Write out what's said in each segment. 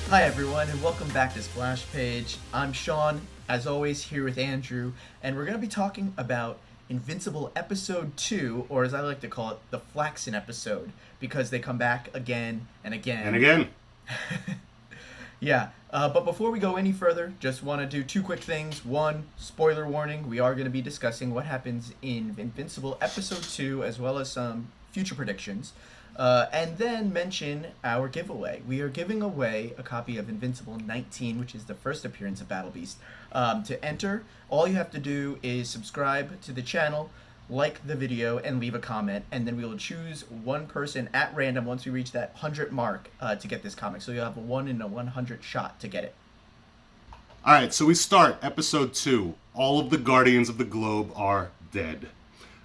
Hi everyone, and welcome back to Splash Page. I'm Sean, as always, here with Andrew, and we're going to be talking about Invincible Episode 2, or as I like to call it, the Flaxen episode, because they come back again and again. And again. Yeah, but before we go any further, just want to do two quick things. One, spoiler warning, we are going to be discussing what happens in Invincible Episode 2, as well as some future predictions. And then mention our giveaway. We are giving away a copy of Invincible 19, which is the first appearance of Battle Beast. To enter, all you have to do is subscribe to the channel, like the video, and leave a comment. And then we will choose one person at random once we reach that 100 mark to get this comic. So you'll have a 1 in a 100 shot to get it. Alright, so we start episode 2. All of the Guardians of the Globe are dead.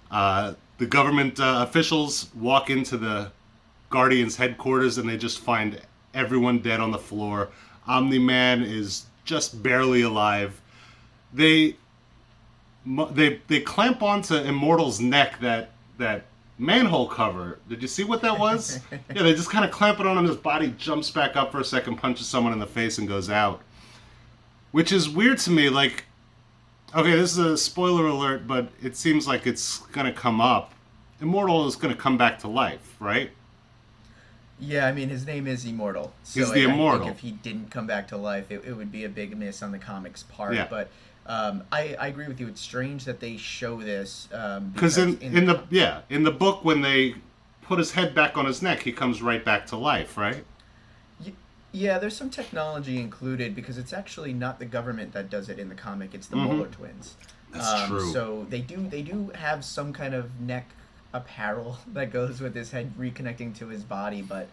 The government officials walk into the Guardians headquarters and they just find everyone dead on the floor. Omni-man is just barely alive. They clamp onto Immortal's neck that manhole cover. Did you see what that was? Yeah, they just kind of clamp it on him. His body jumps back up for a second, punches someone in the face, and goes out. Which is weird to me. Like, okay, this is a spoiler alert, but it seems like it's going to come up. Immortal is going to come back to life, right? Yeah, I mean, his name is Immortal. So He's the Immortal. I think if he didn't come back to life, it would be a big miss on the comics part. Yeah. But I agree with you. It's strange that they show this. Because in the book, when they put his head back on his neck, he comes right back to life, right? Yeah, there's some technology included because it's actually not the government that does it in the comic. It's the Mauler twins. That's true. So they do have some kind of neck apparel that goes with his head reconnecting to his body, but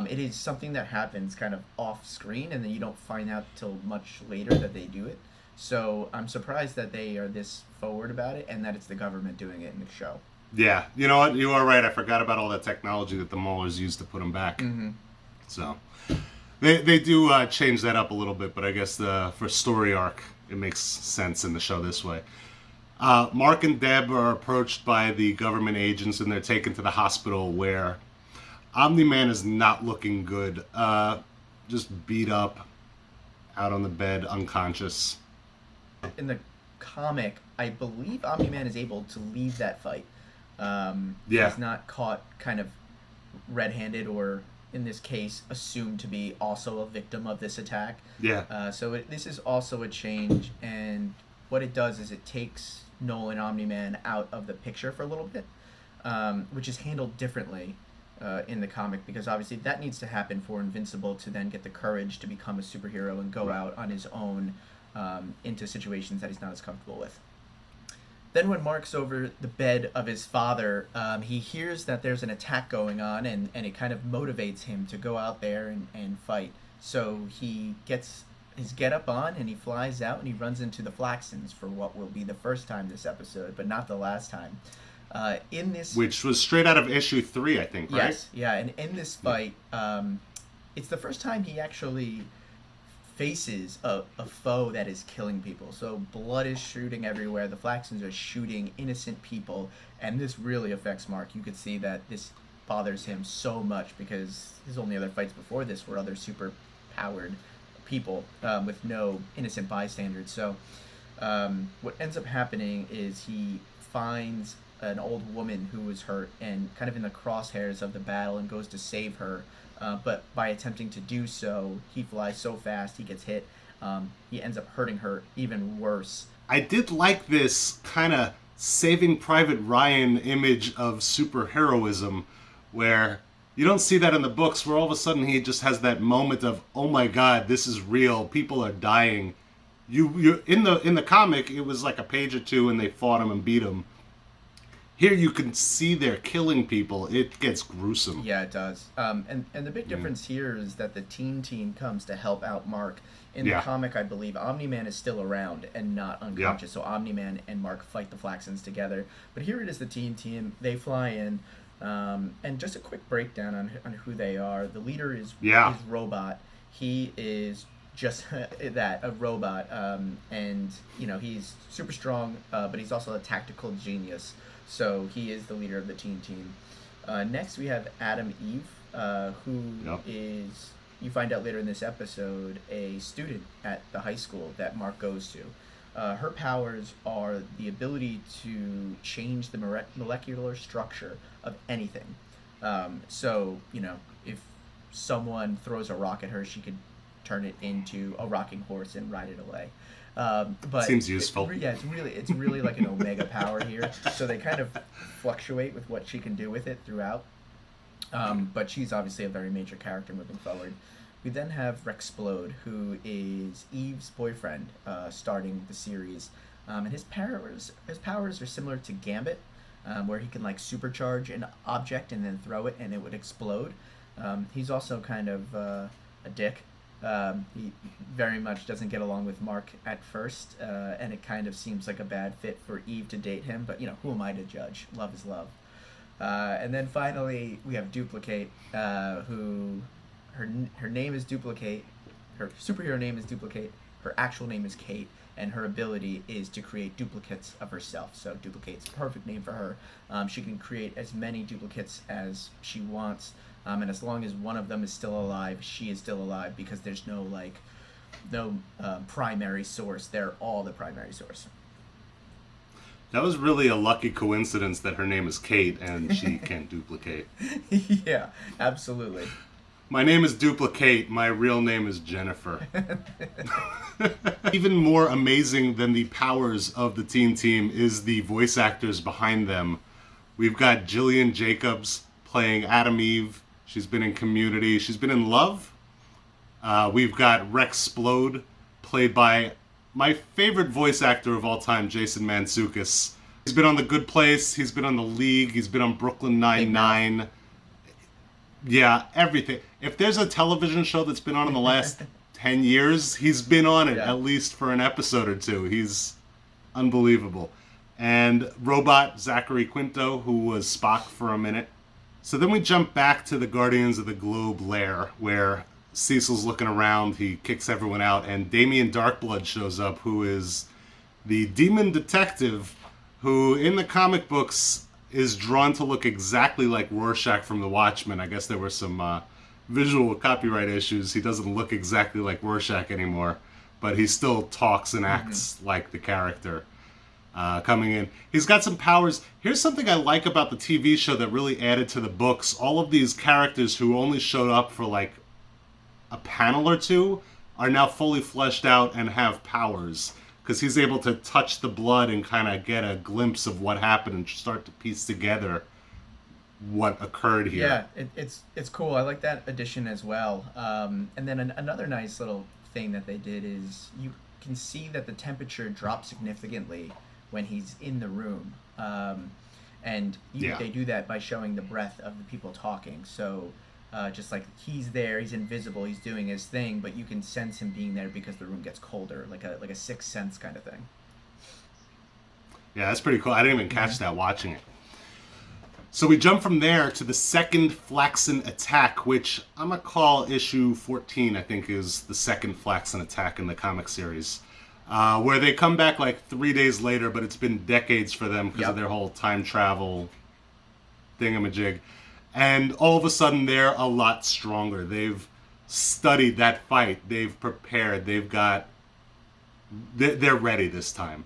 it is something that happens kind of off screen, and then you don't find out till much later that they do it. So I'm surprised that they are this forward about it, and that it's the government doing it in the show. Yeah, you know what? You are right. I forgot about all that technology that the Maulers used to put him back. Mm-hmm. So they do change that up a little bit, but I guess for story arc, it makes sense in the show this way. Mark and Deb are approached by the government agents, and they're taken to the hospital where Omni-man is not looking good. Just beat up, out on the bed, unconscious. In the comic, I believe Omni-Man is able to leave that fight. He's not caught kind of red-handed, or in this case, assumed to be also a victim of this attack. Yeah. So this is also a change, and what it does is it takes Nolan Omni-Man out of the picture for a little bit, which is handled differently in the comic, because obviously that needs to happen for Invincible to then get the courage to become a superhero and go out on his own into situations that he's not as comfortable with. Then when Mark's over the bed of his father, he hears that there's an attack going on, and it kind of motivates him to go out there and fight. So he gets his get-up on, and he flies out, and he runs into the Flaxans for what will be the first time this episode, but not the last time. Which was straight out of issue 3, I think, right? Yes, yeah, and in this fight, it's the first time he actually faces a foe that is killing people. So blood is shooting everywhere. The Flaxens are shooting innocent people, and this really affects Mark. You could see that this bothers him so much because his only other fights before this were other super powered people with no innocent bystanders. So what ends up happening is he finds an old woman who was hurt and kind of in the crosshairs of the battle, and goes to save her. But by attempting to do so, he flies so fast, he gets hit. He ends up hurting her even worse. I did like this kind of Saving Private Ryan image of superheroism, where you don't see that in the books, where all of a sudden he just has that moment of, oh my god, this is real, people are dying. You in the comic, it was like a page or two and they fought him and beat him. Here you can see they're killing people. It gets gruesome. Yeah, it does. And the big difference here is that the teen team comes to help out Mark. In the comic, I believe, Omni-Man is still around and not unconscious. So Omni-Man and Mark fight the Flaxens together. But here it is the teen team. They fly in. And just a quick breakdown on who they are. The leader is Robot. He is just that, a robot. And, you know, he's super strong, but he's also a tactical genius. So he is the leader of the teen team. Next we have Adam Eve, who is you find out later in this episode, a student at the high school that Mark goes to. Her powers are the ability to change the molecular structure of anything. So, if someone throws a rock at her, she could turn it into a rocking horse and ride it away. But seems useful. It's really like an omega power here. So they kind of fluctuate with what she can do with it throughout. But she's obviously a very major character moving forward. We then have Rexplode, who is Eve's boyfriend, starting the series. And his powers are similar to Gambit, where he can like supercharge an object and then throw it and it would explode. He's also kind of a dick. He very much doesn't get along with Mark at first, and it kind of seems like a bad fit for Eve to date him, but who am I to judge? Love is love. And then finally we have Duplikate, who her name is Duplikate, her superhero name is Duplikate, her actual name is Kate, and her ability is to create duplicates of herself. So Duplikate's a perfect name for her. She can create as many duplicates as she wants. And as long as one of them is still alive, she is still alive, because there's no primary source. They're all the primary source. That was really a lucky coincidence that her name is Kate and she can't duplicate. Yeah, absolutely. My name is Duplikate. My real name is Jennifer. Even more amazing than the powers of the teen team is the voice actors behind them. We've got Jillian Jacobs playing Adam Eve. She's been in Community. She's been in Love. We've got Rexplode, played by my favorite voice actor of all time, Jason Mantzoukas. He's been on The Good Place. He's been on The League. He's been on Brooklyn Nine-Nine. Yeah, everything. If there's a television show that's been on in the last 10 years, he's been on it at least for an episode or two. He's unbelievable. And Robot Zachary Quinto, who was Spock for a minute. So then we jump back to the Guardians of the Globe lair, where Cecil's looking around, he kicks everyone out, and Damien Darkblood shows up, who is the demon detective who, in the comic books, is drawn to look exactly like Rorschach from The Watchmen. I guess there were some visual copyright issues. He doesn't look exactly like Rorschach anymore, but he still talks and acts like the character. Coming in. He's got some powers. Here's something I like about the TV show that really added to the books. All of these characters who only showed up for like a panel or two are now fully fleshed out and have powers. Because he's able to touch the blood and kind of get a glimpse of what happened and start to piece together what occurred here. Yeah, it's cool. I like that addition as well. And then another nice little thing that they did is you can see that the temperature drops significantly when he's in the room. They do that by showing the breath of the people talking. So just like he's there, he's invisible, he's doing his thing, but you can sense him being there because the room gets colder, like a sixth sense kind of thing. Yeah, that's pretty cool. I didn't even catch that watching it. So we jump from there to the second Flaxen attack, which I'm going to call issue 14, I think, is the second Flaxen attack in the comic series. Where they come back like 3 days later, but it's been decades for them because of their whole time travel thingamajig. And all of a sudden, they're a lot stronger. They've studied that fight. They've prepared. They're ready this time.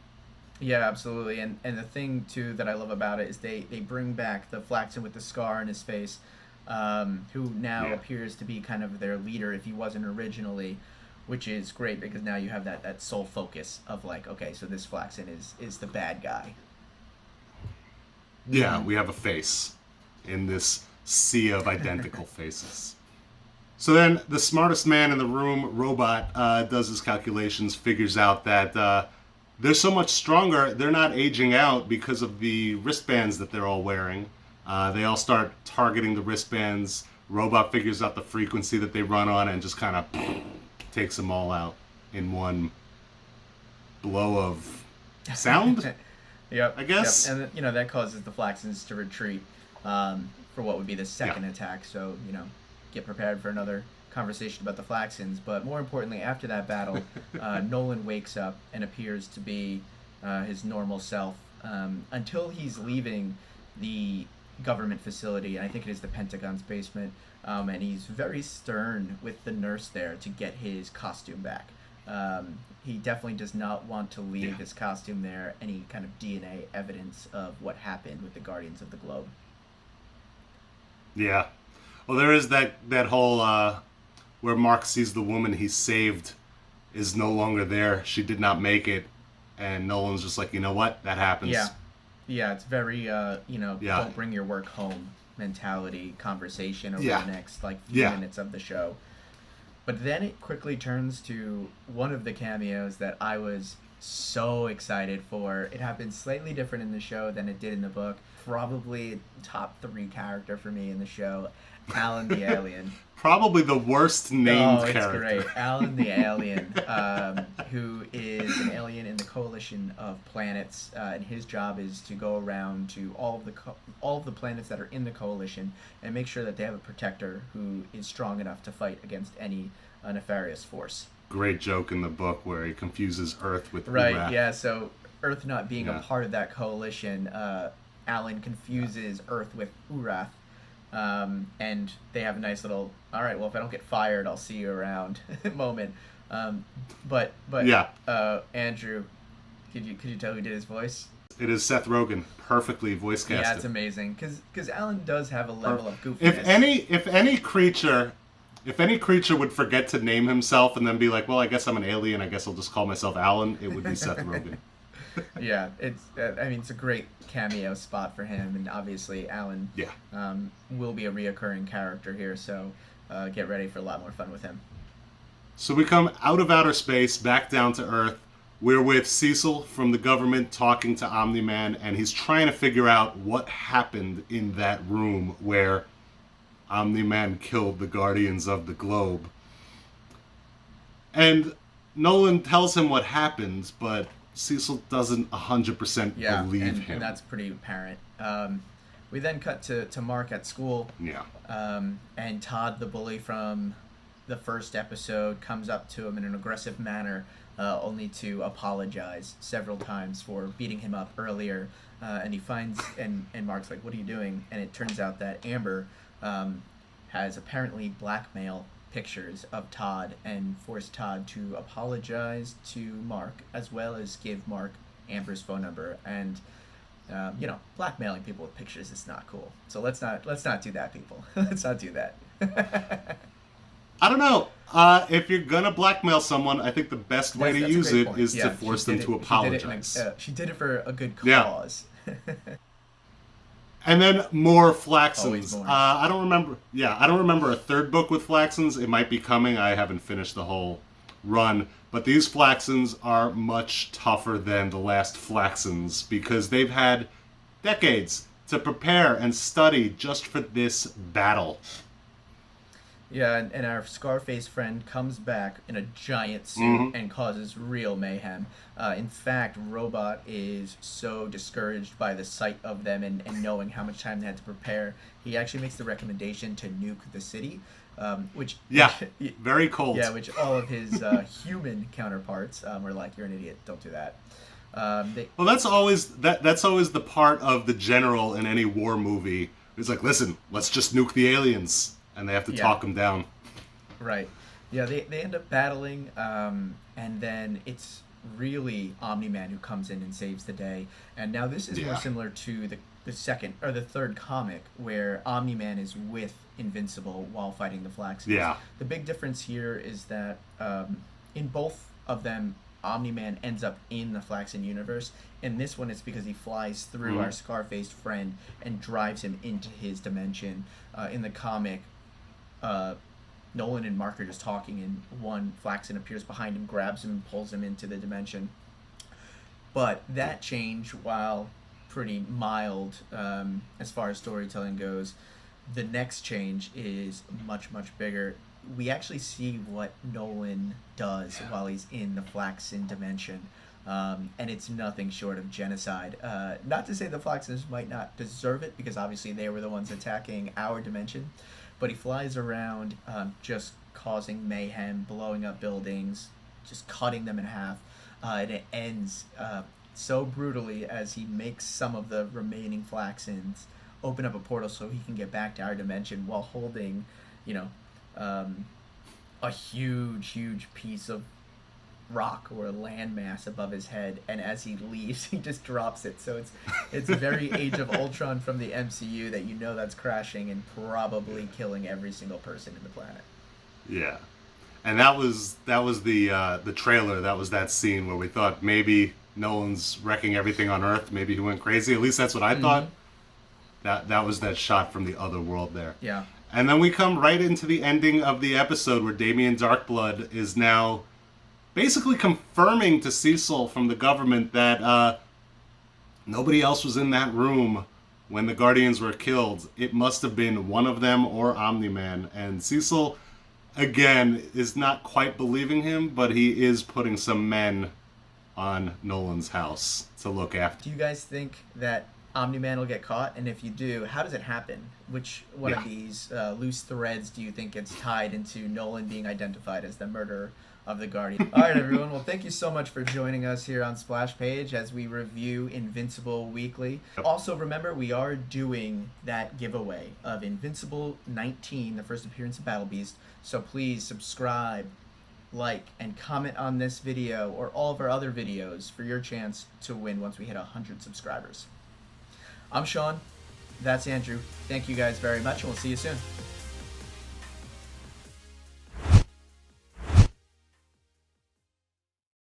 Yeah, absolutely. And the thing, too, that I love about it is they bring back the Flaxen with the scar on his face, who now appears to be kind of their leader if he wasn't originally, which is great because now you have that sole focus of like, okay, so this Flaxen is the bad guy. Yeah, we have a face in this sea of identical faces. So then the smartest man in the room, Robot, does his calculations, figures out that they're so much stronger, they're not aging out because of the wristbands that they're all wearing. They all start targeting the wristbands. Robot figures out the frequency that they run on and just kind of takes them all out in one blow of sound. Yep. I guess. Yep. And that causes the Flaxens to retreat for what would be the second attack. So get prepared for another conversation about the Flaxens. But more importantly, after that battle, Nolan wakes up and appears to be his normal self until he's leaving the government facility, and I think it is the Pentagon's basement. And he's very stern with the nurse there to get his costume back. He definitely does not want to leave his costume there, any kind of DNA evidence of what happened with the Guardians of the Globe. Yeah. Well, there is that whole where Mark sees the woman he saved is no longer there. She did not make it, and Nolan's just like, you know what? That happens. Yeah. It's very don't bring your work home mentality conversation over the next few minutes of the show. But then it quickly turns to one of the cameos that I was so excited for. It happened slightly different in the show than it did in the book. Probably top 3 character for me in the show, Alan the Alien. Probably the worst named character. Oh, it's great. Alan the Alien, who is an alien in the coalition of planets, and his job is to go around to all of the planets that are in the coalition and make sure that they have a protector who is strong enough to fight against any nefarious force. Great joke in the book where he confuses Earth with Right, Urath. yeah, so Earth not being a part of that coalition, Alan confuses Earth with Urath. And they have a nice little, all right, well, if I don't get fired, I'll see you around moment. But Andrew, could you tell who did his voice? It is Seth Rogen, perfectly voice casted. Yeah, it's amazing because Alan does have a level of goofiness. If any creature would forget to name himself and then be like, well, I guess I'm an alien, I guess I'll just call myself Alan, it would be Seth Rogen. Yeah, it's a great cameo spot for him, and obviously Alan will be a reoccurring character here, so get ready for a lot more fun with him. So we come out of outer space, back down to Earth. We're with Cecil from the government talking to Omni-Man, and he's trying to figure out what happened in that room where Omni-Man killed the Guardians of the Globe. And Nolan tells him what happened, but Cecil doesn't 100% believe him. And that's pretty apparent. We then cut to Mark at school. Yeah. And Todd, the bully from the first episode, comes up to him in an aggressive manner, only to apologize several times for beating him up earlier. And he finds, and Mark's like, what are you doing? And it turns out that Amber has apparently blackmailed pictures of Todd and forced Todd to apologize to Mark, as well as give Mark Amber's phone number. And blackmailing people with pictures is not cool. So let's not do that, people. Let's not do that. I don't know. If you're gonna blackmail someone, I think the best way to use it is to force them to apologize. She did it for a good cause. Yeah. And then more Flaxens. More. I don't remember. Yeah, I don't remember a third book with Flaxens. It might be coming. I haven't finished the whole run. But these Flaxens are much tougher than the last Flaxens because they've had decades to prepare and study just for this battle. Yeah, and our Scarface friend comes back in a giant suit and causes real mayhem. In fact, Robot is so discouraged by the sight of them and knowing how much time they had to prepare, he actually makes the recommendation to nuke the city, which... Yeah, very cold. Yeah, which all of his human counterparts were like, you're an idiot, don't do that. Well, that's always the part of the general in any war movie. It's like, listen, let's just nuke the aliens. And they have to talk them down. Right. Yeah, they end up battling, and then it's really Omni-Man who comes in and saves the day. And now this is more similar to the second or the third comic, where Omni-Man is with Invincible while fighting the Flaxans. Yeah. The big difference here is that in both of them, Omni-Man ends up in the Flaxen universe. In this one, it's because he flies through our Scar-faced friend and drives him into his dimension. In the comic, Nolan and Mark are just talking, and one Flaxen appears behind him, grabs him, and pulls him into the dimension. But that change, while pretty mild as far as storytelling goes, the next change is much, much bigger. We actually see what Nolan does while he's in the Flaxen dimension, and it's nothing short of genocide. Not to say the Flaxens might not deserve it, because obviously they were the ones attacking our dimension, but he flies around just causing mayhem, blowing up buildings, just cutting them in half, and it ends so brutally as he makes some of the remaining Flaxens open up a portal so he can get back to our dimension while holding, you know, a huge piece of rock or a landmass above his head, and as he leaves he just drops it. So it's very Age of Ultron from the MCU, that you know that's crashing and probably killing every single person in the planet. Yeah. And that was the trailer. That was that scene where we thought maybe Nolan's wrecking everything on Earth. Maybe he went crazy. At least that's what I thought. That was that shot from the other world there. Yeah. And then we come right into the ending of the episode where Damien Darkblood is now basically confirming to Cecil from the government that nobody else was in that room when the Guardians were killed. It must have been one of them or Omni-Man. And Cecil, again, is not quite believing him, but he is putting some men on Nolan's house to look after. Do you guys think that Omni-Man will get caught? And if you do, how does it happen? Which one of these loose threads do you think gets tied into Nolan being identified as the murderer of the Guardian? All right, everyone. Well, thank you so much for joining us here on Splash Page as we review Invincible weekly. Also, remember, we are doing that giveaway of Invincible 19, the first appearance of Battle Beast. So please subscribe, like, and comment on this video or all of our other videos for your chance to win once we hit 100 subscribers. I'm Sean. That's Andrew. Thank you guys very much, and we'll see you soon.